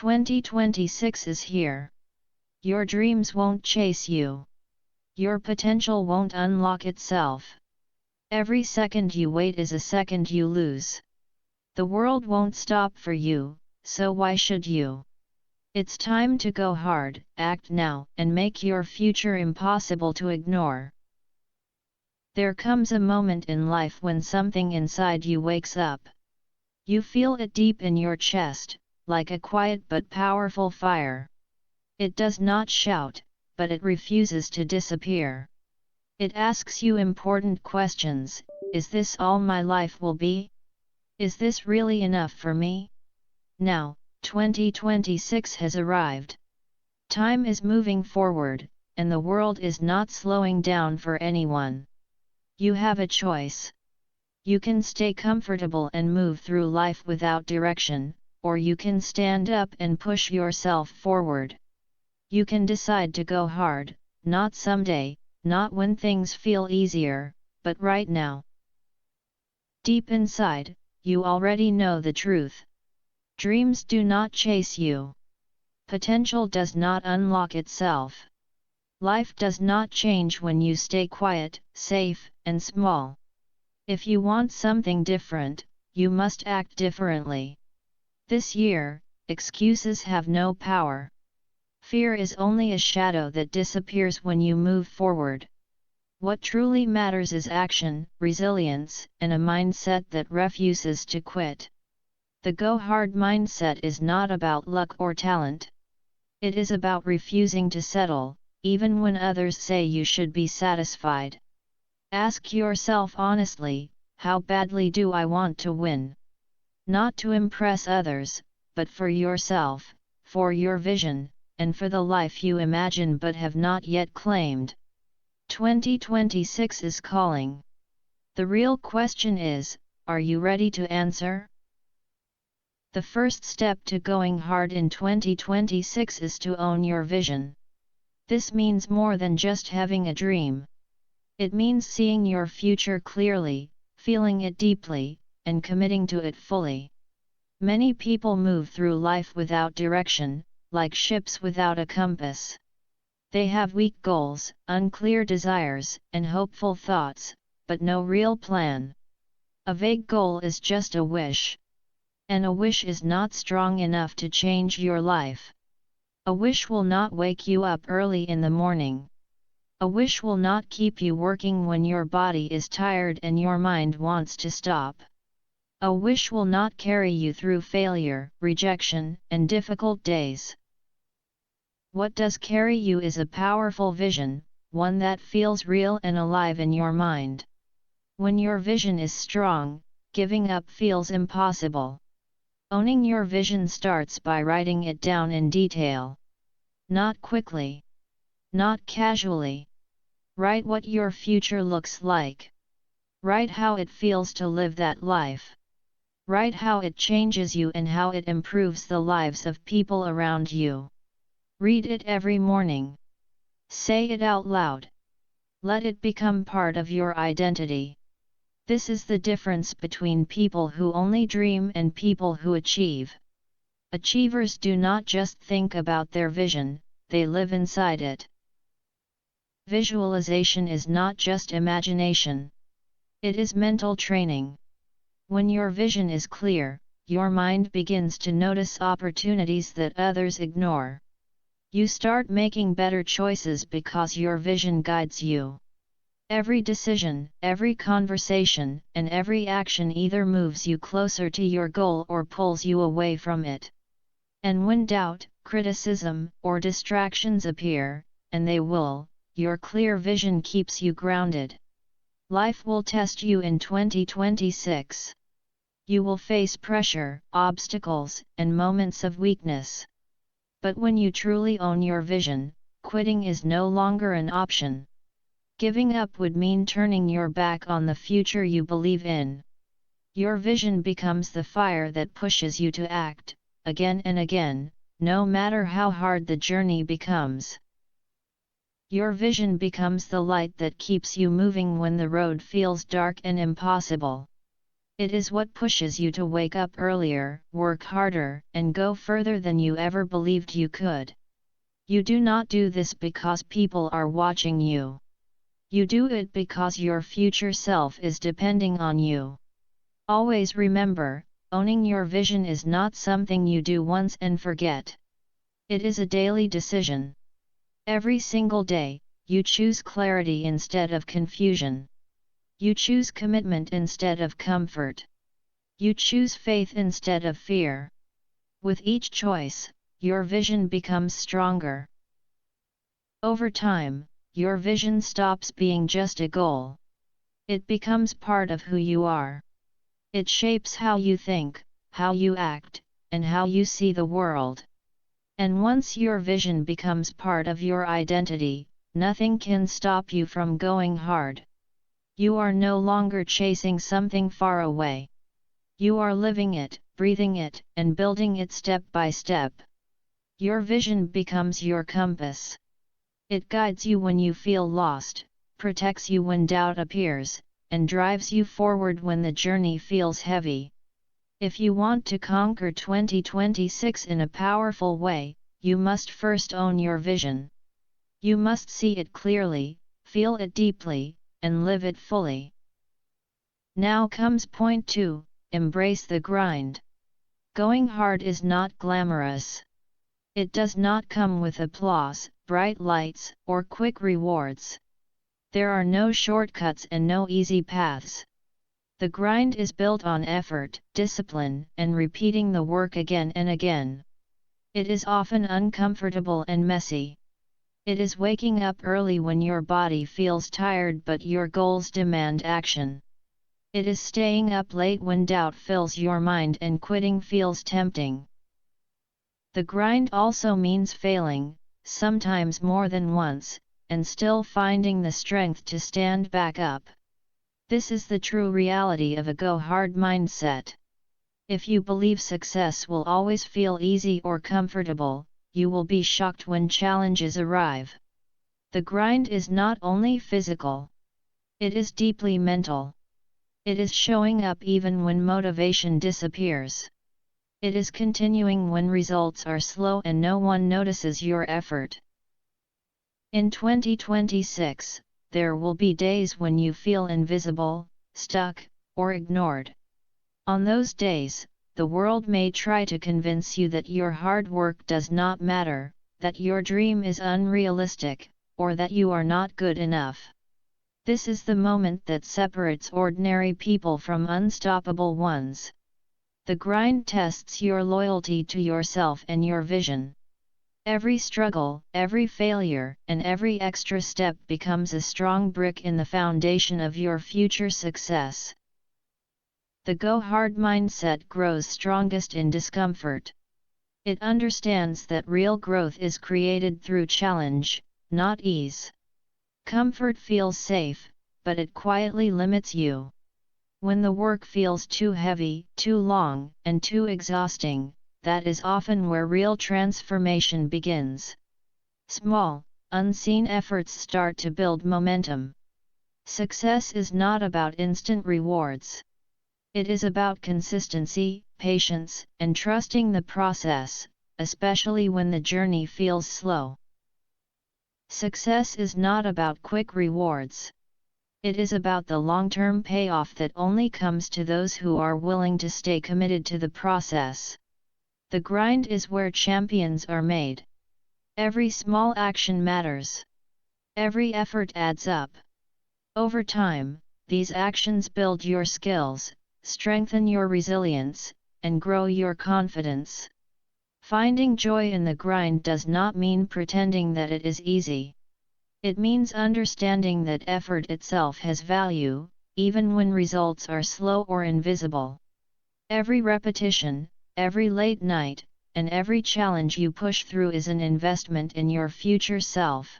2026 is here. Your dreams won't chase you. Your potential won't unlock itself. Every second you wait is a second you lose. The world won't stop for you, so why should you? It's time to go hard, act now, and make your future impossible to ignore. There comes a moment in life when something inside you wakes up. You feel it deep in your chest, like a quiet but powerful fire. It does not shout, but it refuses to disappear. It asks you important questions. Is this all my life will be? Is this really enough for me? Now, 2026 has arrived. Time is moving forward, and the world is not slowing down for anyone. You have a choice. You can stay comfortable and move through life without direction, or you can stand up and push yourself forward. You can decide to go hard, not someday, not when things feel easier, but right now. Deep inside, you already know the truth. Dreams do not chase you. Potential does not unlock itself. Life does not change when you stay quiet, safe, and small. If you want something different, you must act differently. This year, excuses have no power. Fear is only a shadow that disappears when you move forward. What truly matters is action, resilience, and a mindset that refuses to quit. The go-hard mindset is not about luck or talent. It is about refusing to settle, even when others say you should be satisfied. Ask yourself honestly, how badly do I want to win? Not to impress others, but for yourself, for your vision, and for the life you imagine but have not yet claimed. 2026 is calling. The real question is, are you ready to answer? The first step to going hard in 2026 is to own your vision. This means more than just having a dream. It means seeing your future clearly, feeling it deeply, and committing to it fully. Many people move through life without direction, like ships without a compass. They have weak goals, unclear desires, and hopeful thoughts, but no real plan. A vague goal is just a wish. And a wish is not strong enough to change your life. A wish will not wake you up early in the morning. A wish will not keep you working when your body is tired and your mind wants to stop. A wish will not carry you through failure, rejection, and difficult days. What does carry you is a powerful vision, one that feels real and alive in your mind. When your vision is strong, giving up feels impossible. Owning your vision starts by writing it down in detail. Not quickly. Not casually. Write what your future looks like. Write how it feels to live that life. Write how it changes you and how it improves the lives of people around you. Read it every morning. Say it out loud. Let it become part of your identity. This is the difference between people who only dream and people who achieve. Achievers do not just think about their vision, they live inside it. Visualization is not just imagination. It is mental training. When your vision is clear, your mind begins to notice opportunities that others ignore. You start making better choices because your vision guides you. Every decision, every conversation, and every action either moves you closer to your goal or pulls you away from it. And when doubt, criticism, or distractions appear, and they will, your clear vision keeps you grounded. Life will test you in 2026. You will face pressure, obstacles, and moments of weakness. But when you truly own your vision, quitting is no longer an option. Giving up would mean turning your back on the future you believe in. Your vision becomes the fire that pushes you to act, again and again, no matter how hard the journey becomes. Your vision becomes the light that keeps you moving when the road feels dark and impossible. It is what pushes you to wake up earlier, work harder, and go further than you ever believed you could. You do not do this because people are watching you. You do it because your future self is depending on you. Always remember, owning your vision is not something you do once and forget. It is a daily decision. Every single day, you choose clarity instead of confusion. You choose commitment instead of comfort. You choose faith instead of fear. With each choice, your vision becomes stronger. Over time, your vision stops being just a goal. It becomes part of who you are. It shapes how you think, how you act, and how you see the world. And once your vision becomes part of your identity, nothing can stop you from going hard. You are no longer chasing something far away. You are living it, breathing it, and building it step by step. Your vision becomes your compass. It guides you when you feel lost, protects you when doubt appears, and drives you forward when the journey feels heavy. If you want to conquer 2026 in a powerful way, you must first own your vision. You must see it clearly, feel it deeply, and live it fully. Now comes point 2, embrace the grind. Going hard is not glamorous. It does not come with applause, bright lights, or quick rewards. There are no shortcuts and no easy paths. The grind is built on effort, discipline, and repeating the work again and again. It is often uncomfortable and messy. It is waking up early when your body feels tired but your goals demand action. It is staying up late when doubt fills your mind and quitting feels tempting. The grind also means failing, sometimes more than once, and still finding the strength to stand back up. This is the true reality of a go-hard mindset. If you believe success will always feel easy or comfortable, you will be shocked when challenges arrive. The grind is not only physical. It is deeply mental. It is showing up even when motivation disappears. It is continuing when results are slow and no one notices your effort. In 2026, there will be days when you feel invisible, stuck, or ignored. On those days, the world may try to convince you that your hard work does not matter, that your dream is unrealistic, or that you are not good enough. This is the moment that separates ordinary people from unstoppable ones. The grind tests your loyalty to yourself and your vision. Every struggle, every failure, and every extra step becomes a strong brick in the foundation of your future success. The go-hard mindset grows strongest in discomfort. It understands that real growth is created through challenge, not ease. Comfort feels safe, but it quietly limits you. When the work feels too heavy, too long, and too exhausting, that is often where real transformation begins. Small, unseen efforts start to build momentum. Success is not about instant rewards. It is about consistency, patience, and trusting the process, especially when the journey feels slow. Success is not about quick rewards. It is about the long-term payoff that only comes to those who are willing to stay committed to the process. The grind is where champions are made. Every small action matters. Every effort adds up. Over time, these actions build your skills, strengthen your resilience, and grow your confidence. Finding joy in the grind does not mean pretending that it is easy. It means understanding that effort itself has value, even when results are slow or invisible. Every repetition, every late night, and every challenge you push through is an investment in your future self.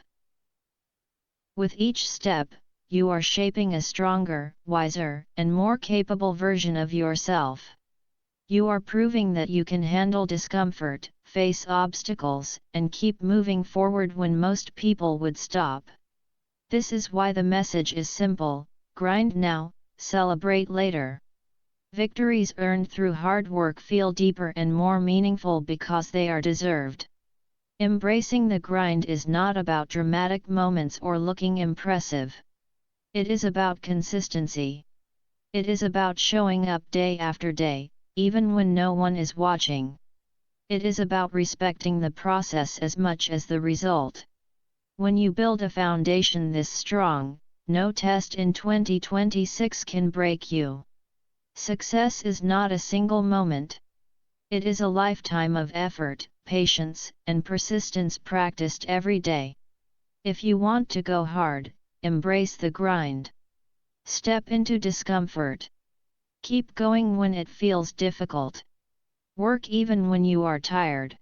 With each step, you are shaping a stronger, wiser, and more capable version of yourself. You are proving that you can handle discomfort, face obstacles, and keep moving forward when most people would stop. This is why the message is simple: grind now, celebrate later. Victories earned through hard work feel deeper and more meaningful because they are deserved. Embracing the grind is not about dramatic moments or looking impressive. It is about consistency. It is about showing up day after day, even when no one is watching. It is about respecting the process as much as the result. When you build a foundation this strong, no test in 2026 can break you. Success is not a single moment. It is a lifetime of effort, patience, and persistence practiced every day. If you want to go hard, embrace the grind. Step into discomfort. Keep going when it feels difficult. Work even when you are tired.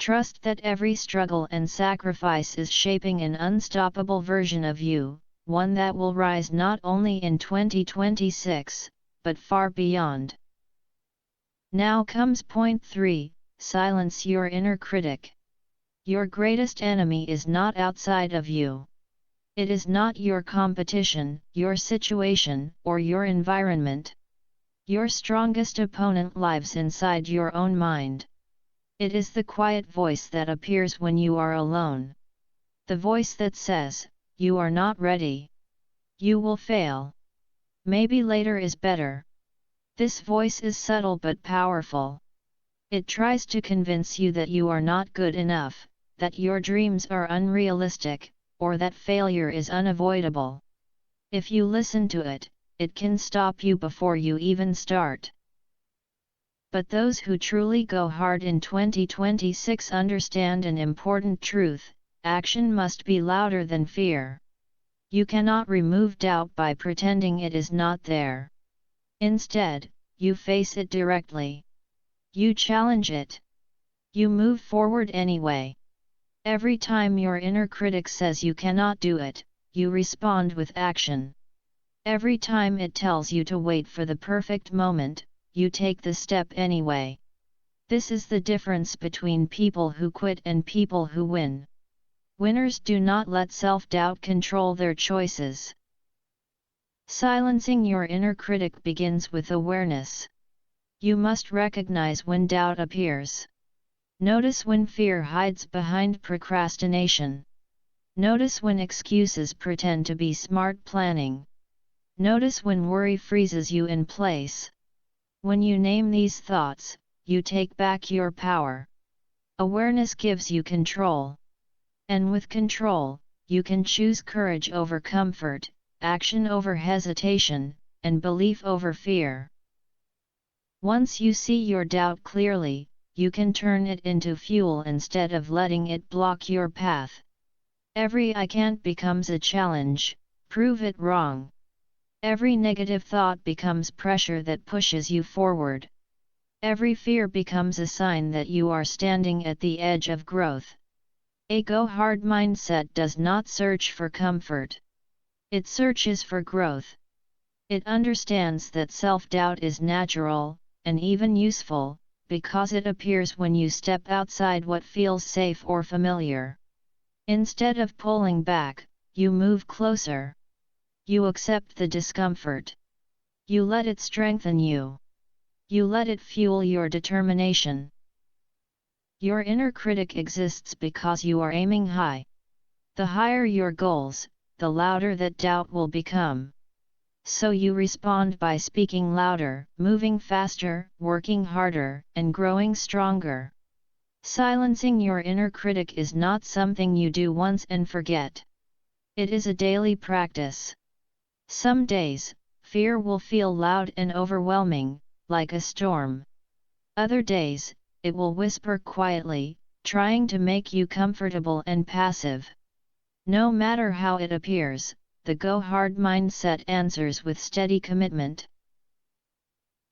Trust that every struggle and sacrifice is shaping an unstoppable version of you, one that will rise not only in 2026, but far beyond. Now comes point 3, silence your inner critic. Your greatest enemy is not outside of you. It is not your competition, your situation, or your environment. Your strongest opponent lives inside your own mind. It is the quiet voice that appears when you are alone. The voice that says, "You are not ready. You will fail. Maybe later is better." This voice is subtle but powerful. It tries to convince you that you are not good enough, that your dreams are unrealistic, or that failure is unavoidable. If you listen to it, it can stop you before you even start. But those who truly go hard in 2026 understand an important truth: action must be louder than fear. You cannot remove doubt by pretending it is not there. Instead, you face it directly. You challenge it. You move forward anyway. Every time your inner critic says you cannot do it, you respond with action. Every time it tells you to wait for the perfect moment, you take the step anyway. This is the difference between people who quit and people who win. Winners do not let self-doubt control their choices. Silencing your inner critic begins with awareness. You must recognize when doubt appears. Notice when fear hides behind procrastination. Notice when excuses pretend to be smart planning. Notice when worry freezes you in place. When you name these thoughts, you take back your power. Awareness gives you control. And with control, you can choose courage over comfort, action over hesitation, and belief over fear. Once you see your doubt clearly, you can turn it into fuel instead of letting it block your path. Every "I can't" becomes a challenge: prove it wrong. Every negative thought becomes pressure that pushes you forward. Every fear becomes a sign that you are standing at the edge of growth. A go-hard mindset does not search for comfort. It searches for growth. It understands that self-doubt is natural, and even useful, because it appears when you step outside what feels safe or familiar. Instead of pulling back, you move closer. You accept the discomfort. You let it strengthen you. You let it fuel your determination. Your inner critic exists because you are aiming high. The higher your goals, the louder that doubt will become. So you respond by speaking louder, moving faster, working harder, and growing stronger. Silencing your inner critic is not something you do once and forget. It is a daily practice. Some days, fear will feel loud and overwhelming, like a storm. Other days, it will whisper quietly, trying to make you comfortable and passive. No matter how it appears, the go-hard mindset answers with steady commitment.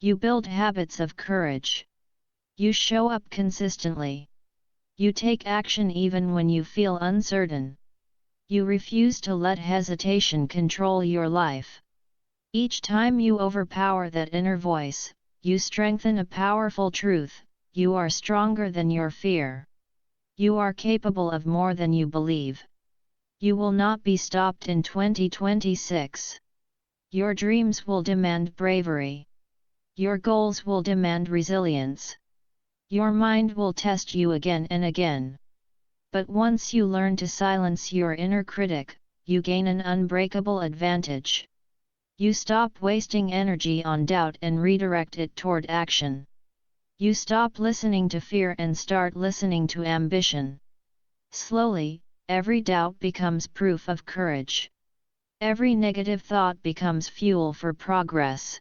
You build habits of courage. You show up consistently. You take action even when you feel uncertain. You refuse to let hesitation control your life. Each time you overpower that inner voice, you strengthen a powerful truth: you are stronger than your fear. You are capable of more than you believe. You will not be stopped in 2026. Your dreams will demand bravery. Your goals will demand resilience. Your mind will test you again and again. But once you learn to silence your inner critic, you gain an unbreakable advantage. You stop wasting energy on doubt and redirect it toward action. You stop listening to fear and start listening to ambition. Slowly, every doubt becomes proof of courage. Every negative thought becomes fuel for progress.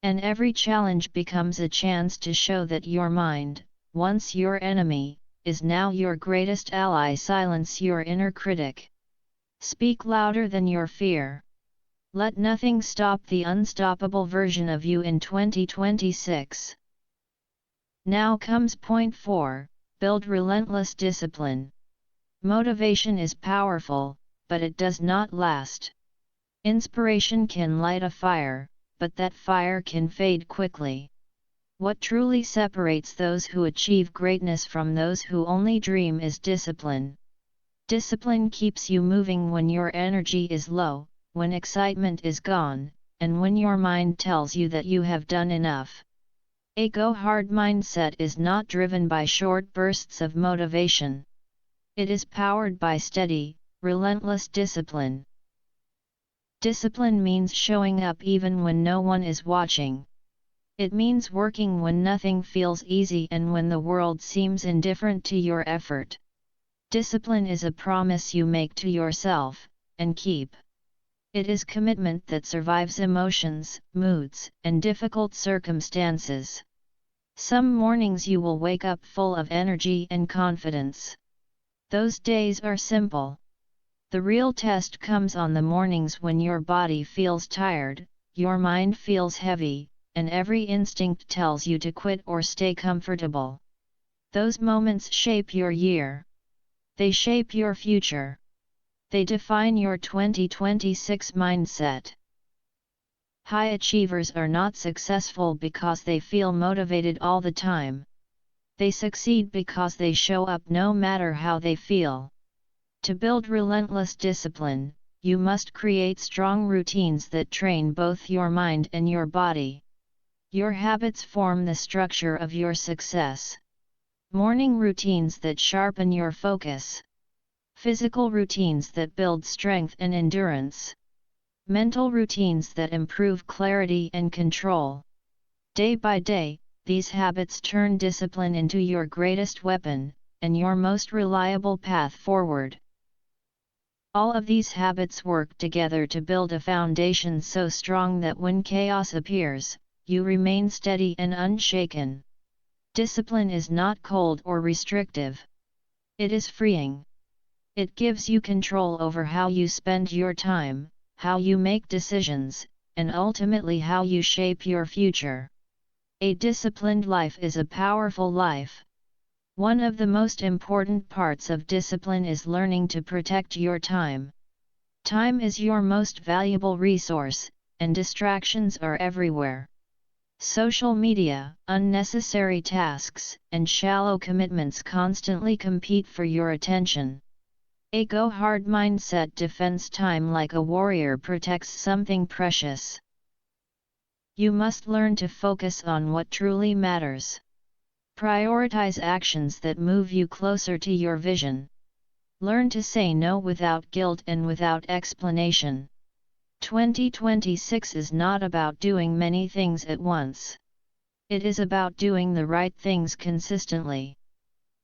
And every challenge becomes a chance to show that your mind, once your enemy, is now your greatest ally. Silence your inner critic. Speak louder than your fear. Let nothing stop the unstoppable version of you in 2026. Now comes point 4, build relentless discipline. Motivation is powerful, but it does not last. Inspiration can light a fire, but that fire can fade quickly. What truly separates those who achieve greatness from those who only dream is discipline. Discipline keeps you moving when your energy is low, when excitement is gone, and when your mind tells you that you have done enough. A go-hard mindset is not driven by short bursts of motivation. It is powered by steady, relentless discipline. Discipline means showing up even when no one is watching. It means working when nothing feels easy and when the world seems indifferent to your effort. Discipline is a promise you make to yourself, and keep. It is commitment that survives emotions, moods, and difficult circumstances. Some mornings you will wake up full of energy and confidence. Those days are simple. The real test comes on the mornings when your body feels tired, your mind feels heavy, and every instinct tells you to quit or stay comfortable. Those moments shape your year. They shape your future. They define your 2026 mindset. High achievers are not successful because they feel motivated all the time. They succeed because they show up no matter how they feel. To build relentless discipline, you must create strong routines that train both your mind and your body. Your habits form the structure of your success. Morning routines that sharpen your focus. Physical routines that build strength and endurance. Mental routines that improve clarity and control. Day by day, these habits turn discipline into your greatest weapon, and your most reliable path forward. All of these habits work together to build a foundation so strong that when chaos appears, you remain steady and unshaken. Discipline is not cold or restrictive. It is freeing. It gives you control over how you spend your time, how you make decisions, and ultimately how you shape your future. A disciplined life is a powerful life. One of the most important parts of discipline is learning to protect your time. Time is your most valuable resource, and distractions are everywhere. Social media, unnecessary tasks, and shallow commitments constantly compete for your attention. A go-hard mindset defends time like a warrior protects something precious. You must learn to focus on what truly matters. Prioritize actions that move you closer to your vision. Learn to say no without guilt and without explanation. 2026 is not about doing many things at once. It is about doing the right things consistently.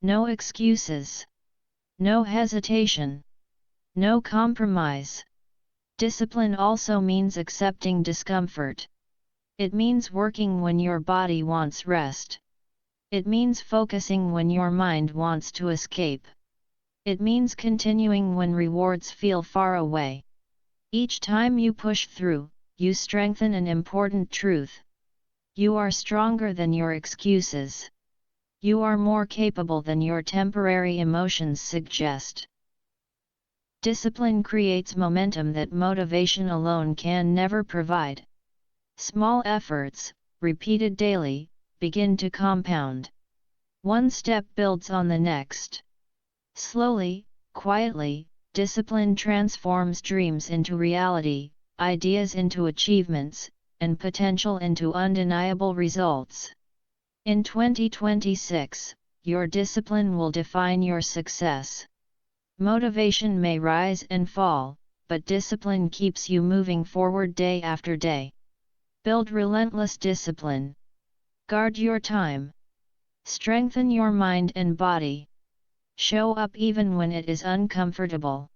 No excuses. No hesitation. No compromise. Discipline also means accepting discomfort. It means working when your body wants rest. It means focusing when your mind wants to escape. It means continuing when rewards feel far away. Each time you push through, you strengthen an important truth. You are stronger than your excuses. You are more capable than your temporary emotions suggest. Discipline creates momentum that motivation alone can never provide. Small efforts, repeated daily, begin to compound. One step builds on the next. Slowly, quietly, discipline transforms dreams into reality, ideas into achievements, and potential into undeniable results. In 2026, your discipline will define your success. Motivation may rise and fall, but discipline keeps you moving forward day after day. Build relentless discipline. Guard your time. Strengthen your mind and body. Show up even when it is uncomfortable.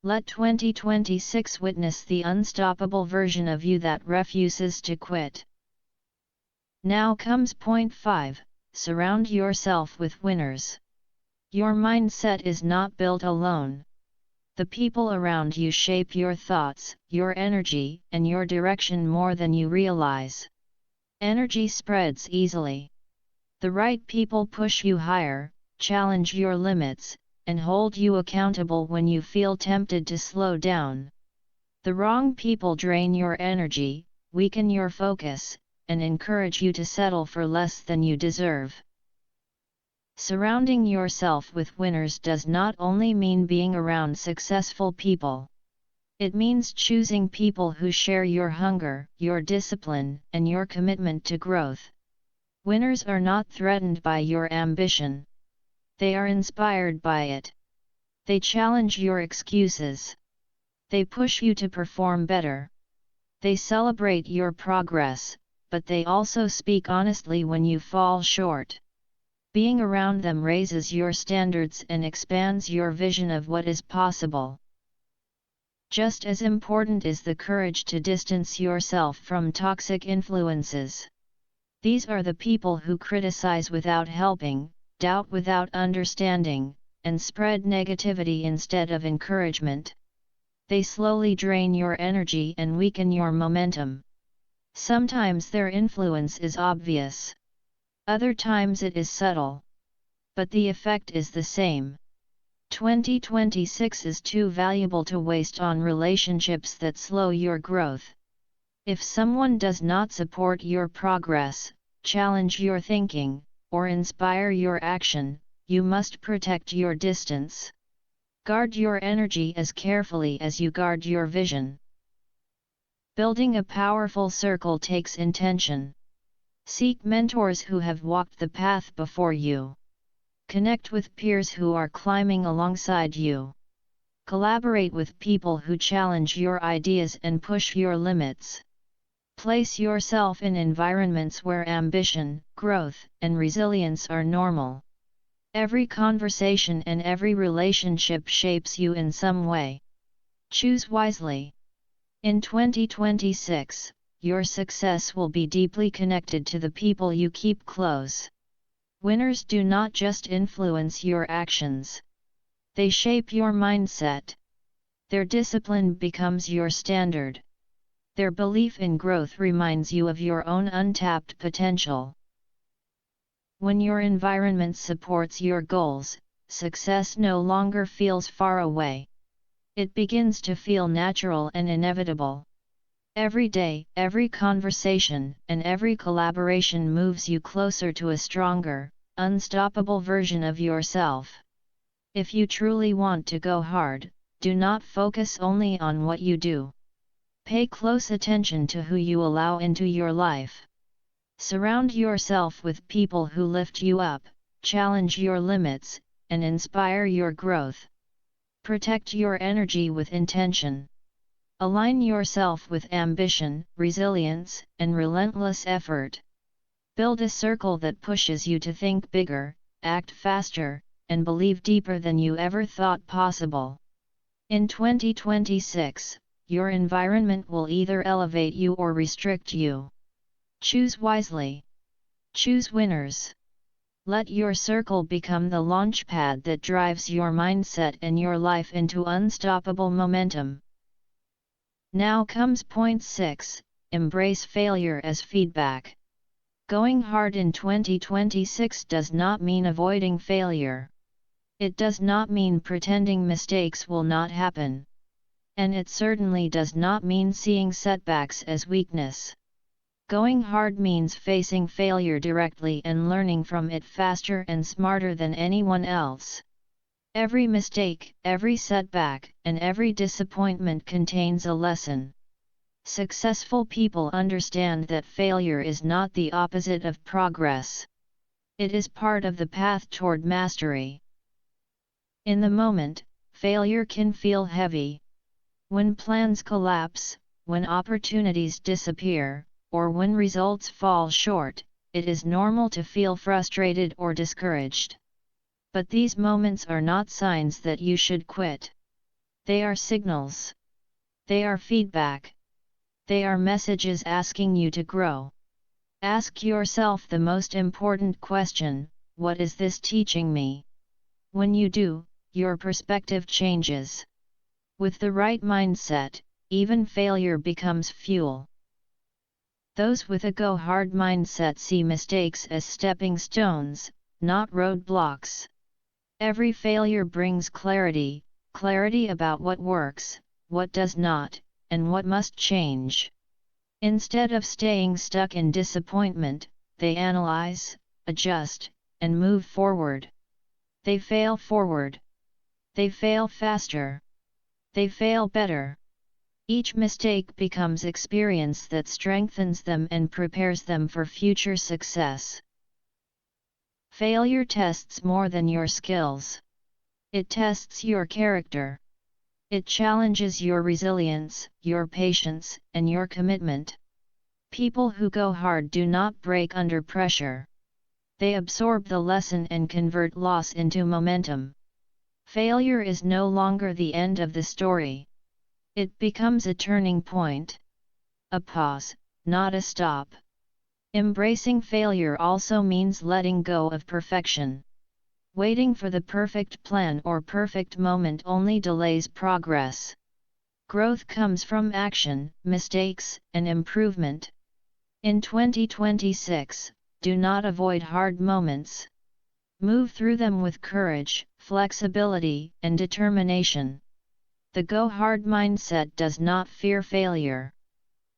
Let 2026 witness the unstoppable version of you that refuses to quit. Now comes point 5, surround yourself with winners. Your mindset is not built alone. The people around you shape your thoughts, your energy, and your direction more than you realize. Energy spreads easily. The right people push you higher, challenge your limits, and hold you accountable when you feel tempted to slow down. The wrong people drain your energy, weaken your focus, and encourage you to settle for less than you deserve. Surrounding yourself with winners does not only mean being around successful people. It means choosing people who share your hunger, your discipline, and your commitment to growth. Winners are not threatened by your ambition. They are inspired by it. They challenge your excuses. They push you to perform better. They celebrate your progress, but they also speak honestly when you fall short. Being around them raises your standards and expands your vision of what is possible. Just as important is the courage to distance yourself from toxic influences. These are the people who criticize without helping, doubt without understanding, and spread negativity instead of encouragement. They slowly drain your energy and weaken your momentum. Sometimes their influence is obvious. Other times it is subtle. But the effect is the same. 2026 is too valuable to waste on relationships that slow your growth. If someone does not support your progress, challenge your thinking, or inspire your action, you must protect your distance. Guard your energy as carefully as you guard your vision. Building a powerful circle takes intention. Seek mentors who have walked the path before you. Connect with peers who are climbing alongside you. Collaborate with people who challenge your ideas and push your limits. Place yourself in environments where ambition, growth, and resilience are normal. Every conversation and every relationship shapes you in some way. Choose wisely. In 2026, your success will be deeply connected to the people you keep close. Winners do not just influence your actions. They shape your mindset. Their discipline becomes your standard. Their belief in growth reminds you of your own untapped potential. When your environment supports your goals, success no longer feels far away. It begins to feel natural and inevitable. Every day, every conversation, and every collaboration moves you closer to a stronger, unstoppable version of yourself. If you truly want to go hard, do not focus only on what you do. Pay close attention to who you allow into your life. Surround yourself with people who lift you up, challenge your limits, and inspire your growth. Protect your energy with intention. Align yourself with ambition, resilience, and relentless effort. Build a circle that pushes you to think bigger, act faster, and believe deeper than you ever thought possible. In 2026, your environment will either elevate you or restrict you. Choose wisely. Choose winners. Let your circle become the launchpad that drives your mindset and your life into unstoppable momentum. Now comes point 6, embrace failure as feedback. Going hard in 2026 does not mean avoiding failure. It does not mean pretending mistakes will not happen. And it certainly does not mean seeing setbacks as weakness. Going hard means facing failure directly and learning from it faster and smarter than anyone else. Every mistake, every setback, and every disappointment contains a lesson. Successful people understand that failure is not the opposite of progress. It is part of the path toward mastery. In the moment, failure can feel heavy. When plans collapse, when opportunities disappear, or when results fall short, it is normal to feel frustrated or discouraged. But these moments are not signs that you should quit. They are signals. They are feedback. They are messages asking you to grow. Ask yourself the most important question: what is this teaching me? When you do, your perspective changes. With the right mindset, even failure becomes fuel. Those with a go-hard mindset see mistakes as stepping stones, not roadblocks. Every failure brings clarity, clarity about what works, what does not, and what must change. Instead of staying stuck in disappointment, they analyze, adjust, and move forward. They fail forward. They fail faster. They fail better. Each mistake becomes experience that strengthens them and prepares them for future success. Failure tests more than your skills. It tests your character. It challenges your resilience, your patience, and your commitment. People who go hard do not break under pressure. They absorb the lesson and convert loss into momentum. Failure is no longer the end of the story. It becomes a turning point. A pause, not a stop. Embracing failure also means letting go of perfection. Waiting for the perfect plan or perfect moment only delays progress. Growth comes from action, mistakes, and improvement. In 2026, do not avoid hard moments. Move through them with courage, flexibility, and determination. The go-hard mindset does not fear failure.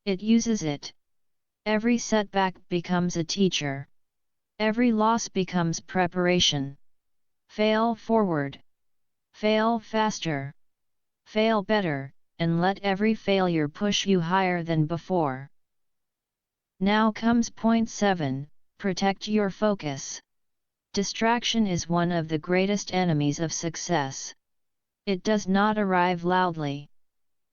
It uses it. Every setback becomes a teacher. Every loss becomes preparation. Fail forward. Fail faster. Fail better, and let every failure push you higher than before. Now comes point 7, protect your focus. Distraction is one of the greatest enemies of success. It does not arrive loudly.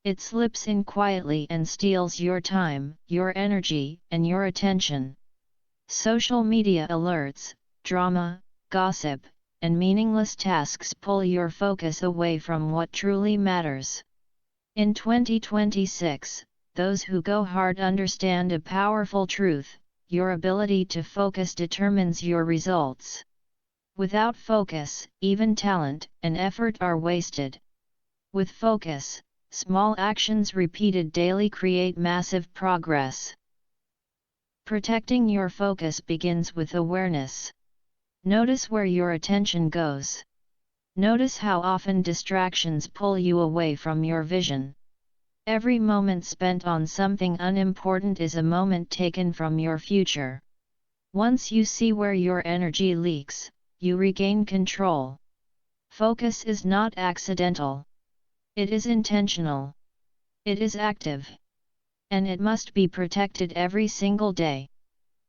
It slips in quietly and steals your time, your energy, and your attention. Social media alerts, drama, gossip, and meaningless tasks pull your focus away from what truly matters. In 2026, those who go hard understand a powerful truth: your ability to focus determines your results. Without focus, even talent and effort are wasted. With focus, small actions repeated daily create massive progress. Protecting your focus begins with awareness. Notice where your attention goes. Notice how often distractions pull you away from your vision. Every moment spent on something unimportant is a moment taken from your future. Once you see where your energy leaks, you regain control. Focus is not accidental. It is intentional. It is active. And it must be protected every single day.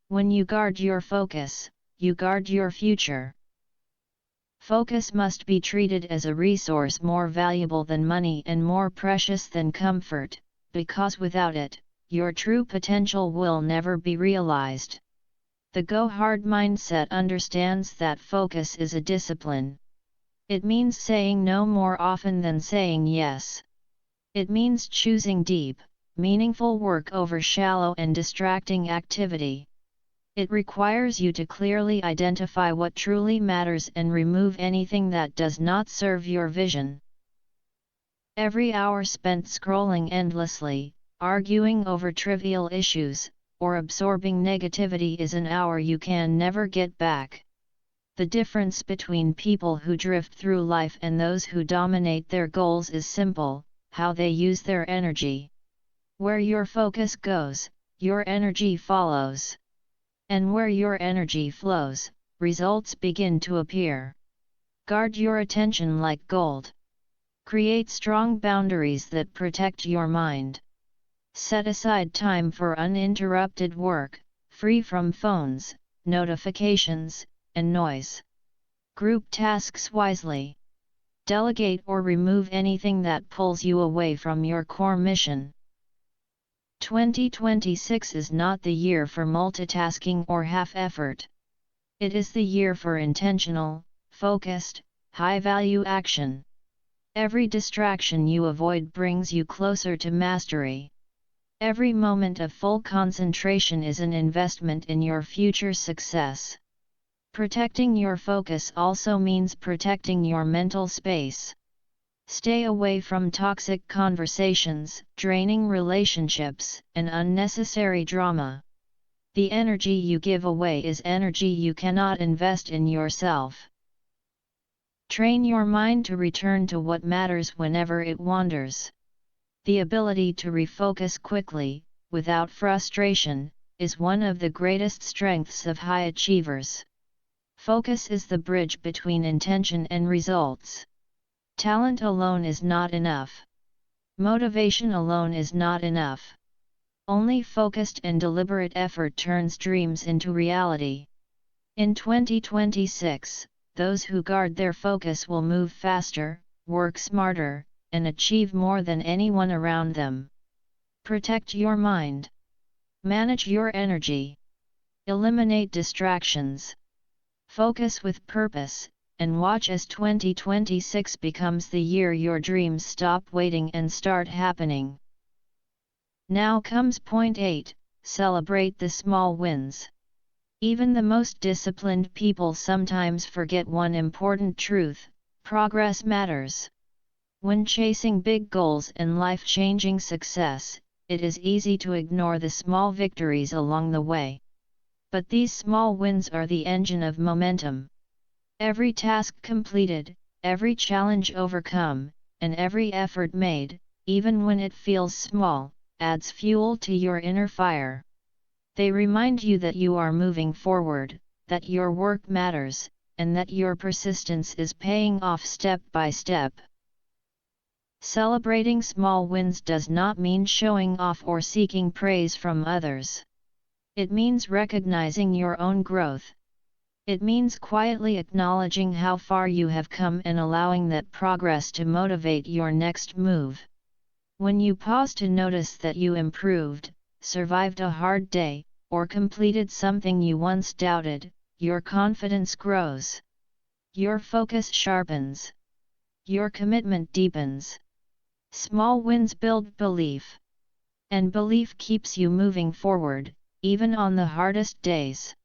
When you guard your focus, you guard your future. Focus must be treated as a resource more valuable than money and more precious than comfort, because without it, your true potential will never be realized. The go-hard mindset understands that focus is a discipline. It means saying no more often than saying yes. It means choosing deep, meaningful work over shallow and distracting activity. It requires you to clearly identify what truly matters and remove anything that does not serve your vision. Every hour spent scrolling endlessly, arguing over trivial issues, or absorbing negativity is an hour you can never get back. The difference between people who drift through life and those who dominate their goals is simple: how they use their energy. Where your focus goes, your energy follows. And where your energy flows, results begin to appear. Guard your attention like gold. Create strong boundaries that protect your mind. Set aside time for uninterrupted work, free from phones, notifications, and noise. Group tasks wisely. Delegate or remove anything that pulls you away from your core mission. 2026 is not the year for multitasking or half-effort. It is the year for intentional, focused, high-value action. Every distraction you avoid brings you closer to mastery. Every moment of full concentration is an investment in your future success. Protecting your focus also means protecting your mental space. Stay away from toxic conversations, draining relationships, and unnecessary drama. The energy you give away is energy you cannot invest in yourself. Train your mind to return to what matters whenever it wanders. The ability to refocus quickly, without frustration, is one of the greatest strengths of high achievers. Focus is the bridge between intention and results. Talent alone is not enough. Motivation alone is not enough. Only focused and deliberate effort turns dreams into reality. In 2026, those who guard their focus will move faster, work smarter, and achieve more than anyone around them. Protect your mind. Manage your energy. Eliminate distractions. Focus with purpose, and watch as 2026 becomes the year your dreams stop waiting and start happening. Now comes point 8, celebrate the small wins. Even the most disciplined people sometimes forget one important truth: progress matters. When chasing big goals and life-changing success, it is easy to ignore the small victories along the way. But these small wins are the engine of momentum. Every task completed, every challenge overcome, and every effort made, even when it feels small, adds fuel to your inner fire. They remind you that you are moving forward, that your work matters, and that your persistence is paying off step by step. Celebrating small wins does not mean showing off or seeking praise from others. It means recognizing your own growth. It means quietly acknowledging how far you have come and allowing that progress to motivate your next move. When you pause to notice that you improved, survived a hard day, or completed something you once doubted, your confidence grows. Your focus sharpens. Your commitment deepens. Small wins build belief. And belief keeps you moving forward, even on the hardest days.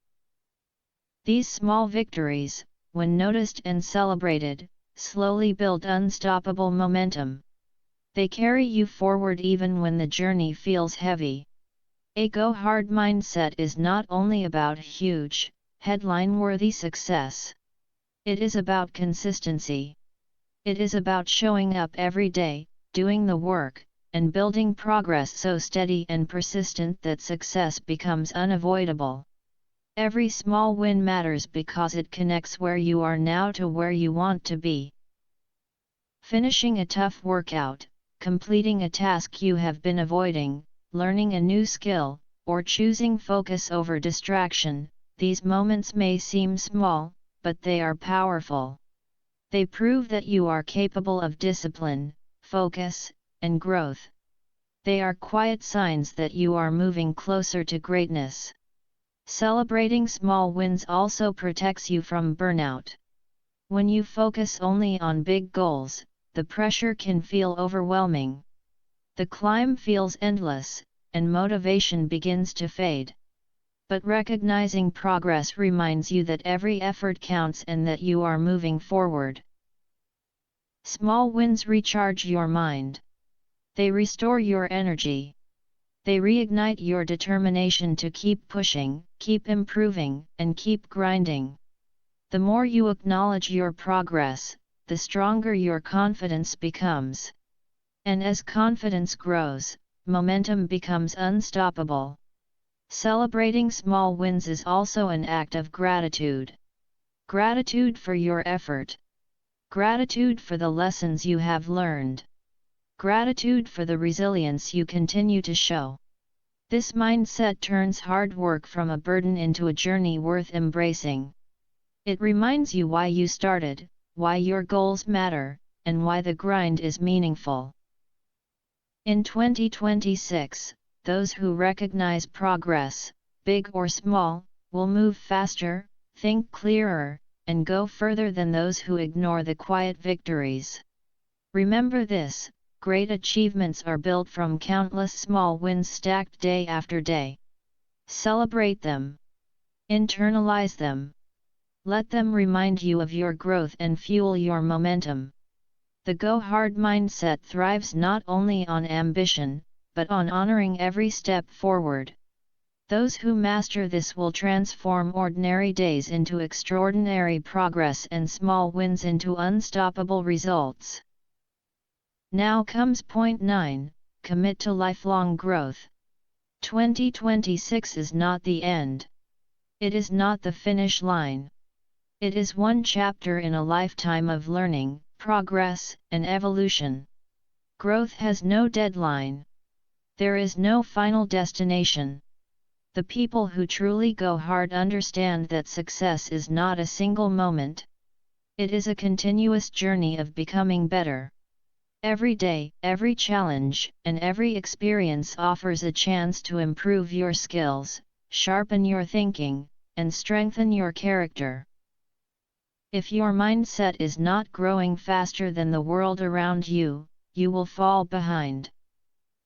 These small victories, when noticed and celebrated, slowly build unstoppable momentum. They carry you forward even when the journey feels heavy. A go-hard mindset is not only about huge, headline-worthy success. It is about consistency. It is about showing up every day, doing the work, and building progress so steady and persistent that success becomes unavoidable. Every small win matters because it connects where you are now to where you want to be. Finishing a tough workout, completing a task you have been avoiding, learning a new skill, or choosing focus over distraction, these moments may seem small, but they are powerful. They prove that you are capable of discipline, focus, and growth. They are quiet signs that you are moving closer to greatness. Celebrating small wins also protects you from burnout. When you focus only on big goals, the pressure can feel overwhelming. The climb feels endless, and motivation begins to fade. But recognizing progress reminds you that every effort counts and that you are moving forward. Small wins recharge your mind. They restore your energy. They reignite your determination to keep pushing, keep improving, and keep grinding. The more you acknowledge your progress, the stronger your confidence becomes. And as confidence grows, momentum becomes unstoppable. Celebrating small wins is also an act of gratitude. Gratitude for your effort. Gratitude for the lessons you have learned. Gratitude for the resilience you continue to show. This mindset turns hard work from a burden into a journey worth embracing. It reminds you why you started, why your goals matter, and why the grind is meaningful. In 2026, those who recognize progress, big or small, will move faster, think clearer, and go further than those who ignore the quiet victories. Remember this: great achievements are built from countless small wins stacked day after day. Celebrate them. Internalize them. Let them remind you of your growth and fuel your momentum. The go-hard mindset thrives not only on ambition, but on honoring every step forward. Those who master this will transform ordinary days into extraordinary progress and small wins into unstoppable results. Now comes point 9, commit to lifelong growth. 2026 is not the end. It is not the finish line. It is one chapter in a lifetime of learning, progress, and evolution. Growth has no deadline. There is no final destination. The people who truly go hard understand that success is not a single moment. It is a continuous journey of becoming better. Every day, every challenge, and every experience offers a chance to improve your skills, sharpen your thinking, and strengthen your character. If your mindset is not growing faster than the world around you, you will fall behind.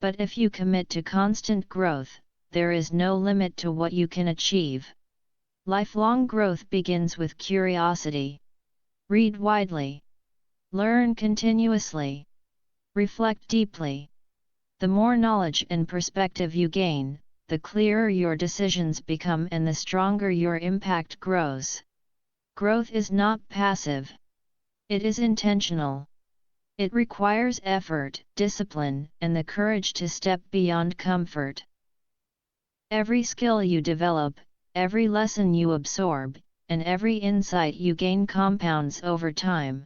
But if you commit to constant growth, there is no limit to what you can achieve. Lifelong growth begins with curiosity. Read widely. Learn continuously. Reflect deeply. The more knowledge and perspective you gain, the clearer your decisions become and the stronger your impact grows. Growth is not passive. It is intentional. It requires effort, discipline, and the courage to step beyond comfort. Every skill you develop, every lesson you absorb, and every insight you gain compounds over time.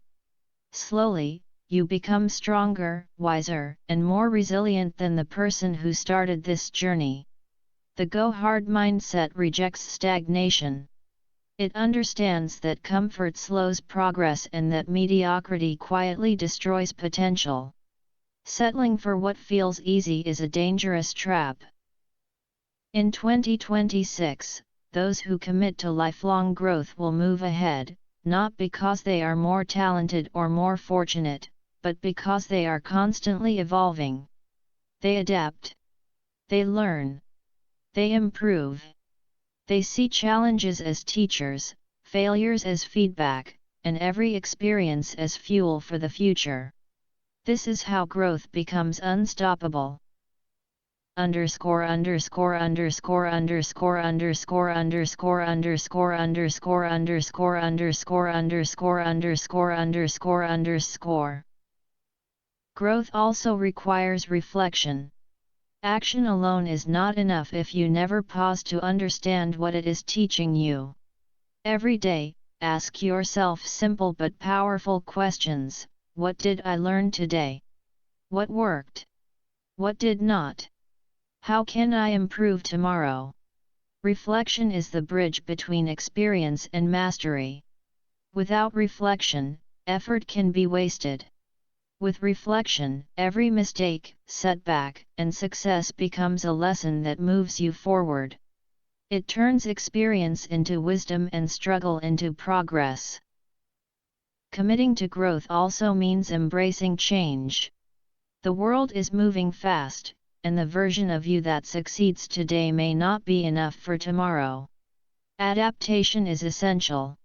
Slowly, you become stronger, wiser, and more resilient than the person who started this journey. The go-hard mindset rejects stagnation. It understands that comfort slows progress and that mediocrity quietly destroys potential. Settling for what feels easy is a dangerous trap. In 2026, those who commit to lifelong growth will move ahead, not because they are more talented or more fortunate, but because they are constantly evolving. They adapt. They learn. They improve. They see challenges as teachers, failures as feedback, and every experience as fuel for the future. This is how growth becomes unstoppable. Underscore underscore underscore underscore underscore underscore underscore underscore underscore underscore underscore underscore underscore underscore. Growth also requires reflection. Action alone is not enough if you never pause to understand what it is teaching you. Every day, ask yourself simple but powerful questions. What did I learn today? What worked? What did not? How can I improve tomorrow? Reflection is the bridge between experience and mastery. Without reflection, effort can be wasted. With reflection, every mistake, setback, and success becomes a lesson that moves you forward. It turns experience into wisdom and struggle into progress. Committing to growth also means embracing change. The world is moving fast, and the version of you that succeeds today may not be enough for tomorrow. Adaptation is essential.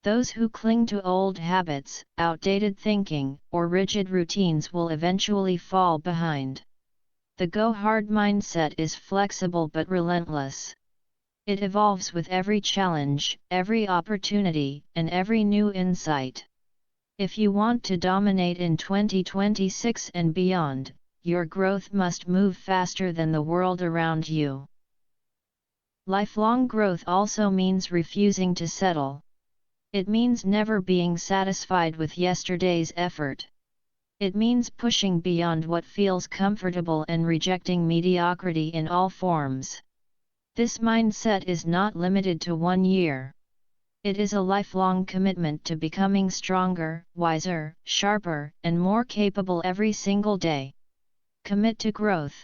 Those who cling to old habits, outdated thinking, or rigid routines will eventually fall behind. The go-hard mindset is flexible but relentless. It evolves with every challenge, every opportunity, and every new insight. If you want to dominate in 2026 and beyond, your growth must move faster than the world around you. Lifelong growth also means refusing to settle. It means never being satisfied with yesterday's effort. It means pushing beyond what feels comfortable and rejecting mediocrity in all forms. This mindset is not limited to 1 year. It is a lifelong commitment to becoming stronger, wiser, sharper, and more capable every single day. Commit to growth.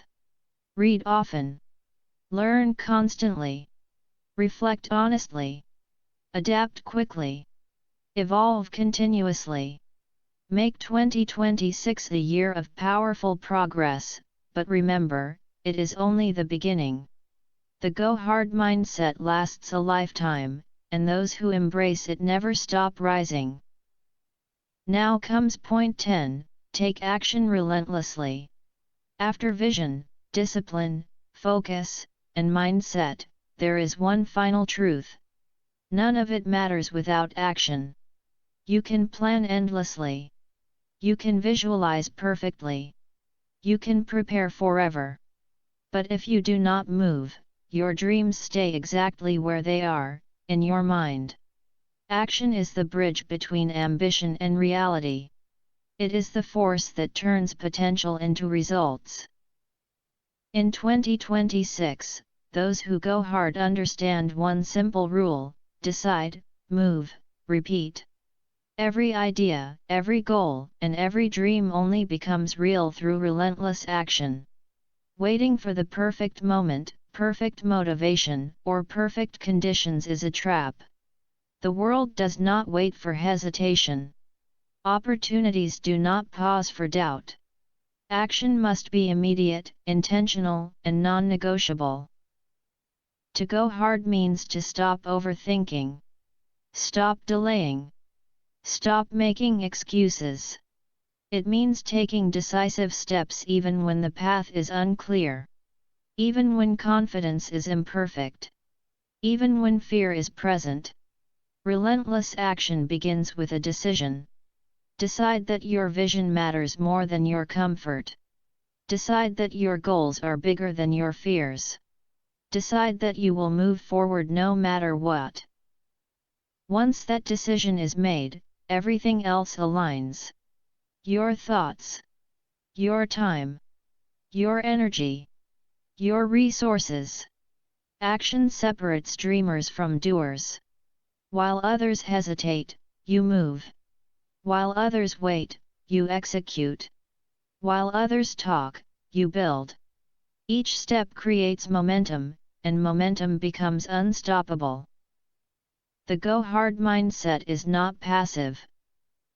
Read often. Learn constantly. Reflect honestly. Adapt quickly. Evolve continuously. Make 2026 a year of powerful progress, but remember, it is only the beginning. The go hard mindset lasts a lifetime, and those who embrace it never stop rising. Now comes point 10, take action relentlessly. After vision, discipline, focus, and mindset, there is one final truth. None of it matters without action. You can plan endlessly. You can visualize perfectly. You can prepare forever. But if you do not move, your dreams stay exactly where they are, in your mind. Action is the bridge between ambition and reality. It is the force that turns potential into results. In 2026, those who go hard understand one simple rule: decide, move, repeat. Every idea, every goal, and every dream only becomes real through relentless action. Waiting for the perfect moment, perfect motivation, or perfect conditions is a trap. The world does not wait for hesitation. Opportunities do not pause for doubt. Action must be immediate, intentional, and non-negotiable. To go hard means to stop overthinking. Stop delaying. Stop making excuses. It means taking decisive steps even when the path is unclear. Even when confidence is imperfect. Even when fear is present. Relentless action begins with a decision. Decide that your vision matters more than your comfort. Decide that your goals are bigger than your fears. Decide that you will move forward no matter what. Once that decision is made, everything else aligns. Your thoughts. Your time. Your energy. Your resources. Action separates dreamers from doers. While others hesitate, you move. While others wait, you execute. While others talk, you build. Each step creates momentum, and momentum becomes unstoppable. The go hard mindset is not passive.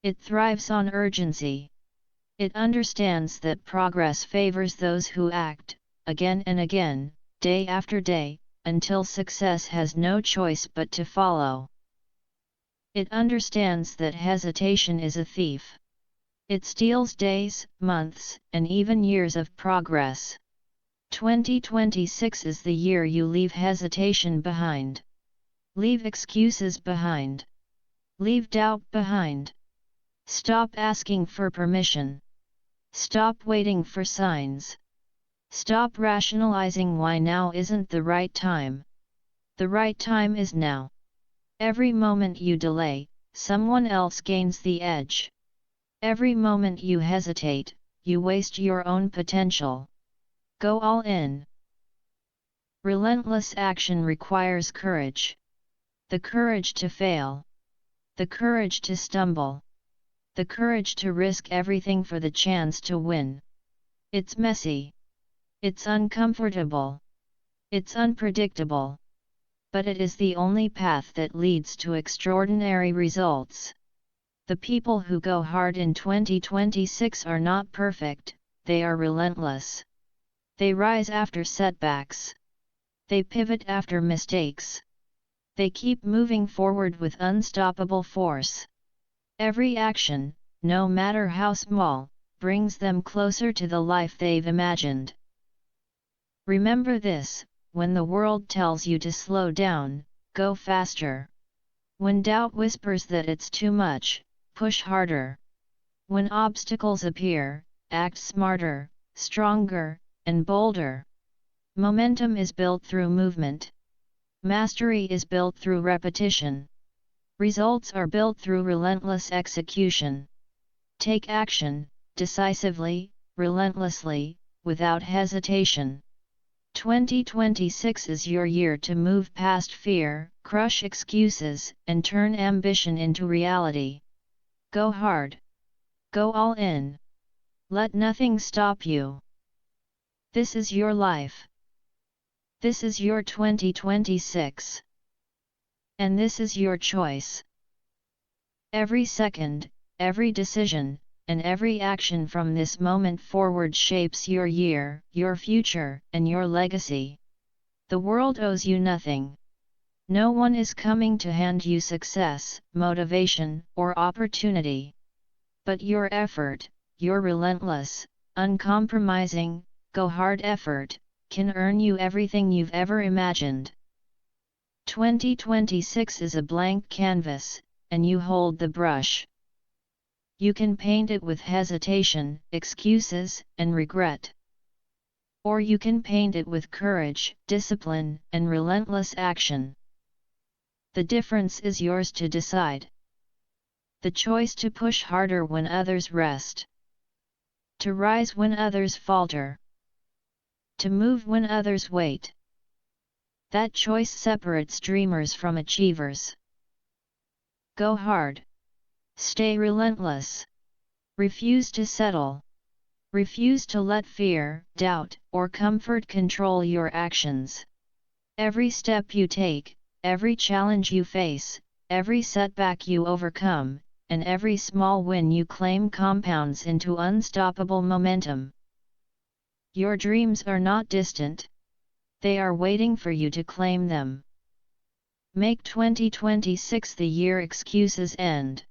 It thrives on urgency. It understands that progress favors those who act, again and again, day after day, until success has no choice but to follow. It understands that hesitation is a thief. It steals days, months, and even years of progress. 2026 is the year you leave hesitation behind. Leave excuses behind. Leave doubt behind. Stop asking for permission. Stop waiting for signs. Stop rationalizing why now isn't the right time. The right time is now. Every moment you delay, someone else gains the edge. Every moment you hesitate, you waste your own potential. Go all in. Relentless action requires courage. The courage to fail. The courage to stumble. The courage to risk everything for the chance to win. It's messy. It's uncomfortable. It's unpredictable. But it is the only path that leads to extraordinary results. The people who go hard in 2026 are not perfect, they are relentless. They rise after setbacks. They pivot after mistakes. They keep moving forward with unstoppable force. Every action, no matter how small, brings them closer to the life they've imagined. Remember this: when the world tells you to slow down, go faster. When doubt whispers that it's too much, push harder. When obstacles appear, act smarter, stronger, and bolder. Momentum is built through movement. Mastery is built through repetition. Results are built through relentless execution. Take action, decisively, relentlessly, without hesitation. 2026 is your year to move past fear, crush excuses, and turn ambition into reality. Go hard. Go all in. Let nothing stop you. This is your life. This is your 2026. And this is your choice. Every second, every decision, and every action from this moment forward shapes your year, your future, and your legacy. The world owes you nothing. No one is coming to hand you success, motivation, or opportunity. But your effort, your relentless, uncompromising, go-hard effort, can earn you everything you've ever imagined. 2026 is a blank canvas, and you hold the brush. You can paint it with hesitation, excuses, and regret. Or you can paint it with courage, discipline, and relentless action. The difference is yours to decide. The choice to push harder when others rest. To rise when others falter. To move when others wait. That choice separates dreamers from achievers. Go hard. Stay relentless. Refuse to settle. Refuse to let fear, doubt, or comfort control your actions. Every step you take, every challenge you face, every setback you overcome, and every small win you claim compounds into unstoppable momentum. Your dreams are not distant. They are waiting for you to claim them. Make 2026 the year excuses end.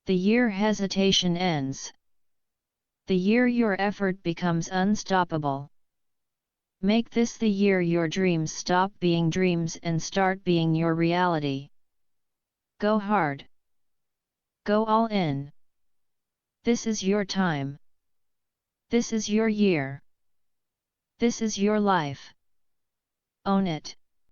The year hesitation ends. The year your effort becomes unstoppable. Make this the year your dreams stop being dreams and start being your reality. Go hard. Go all in. This is your time. This is your year. This is your life. Own it.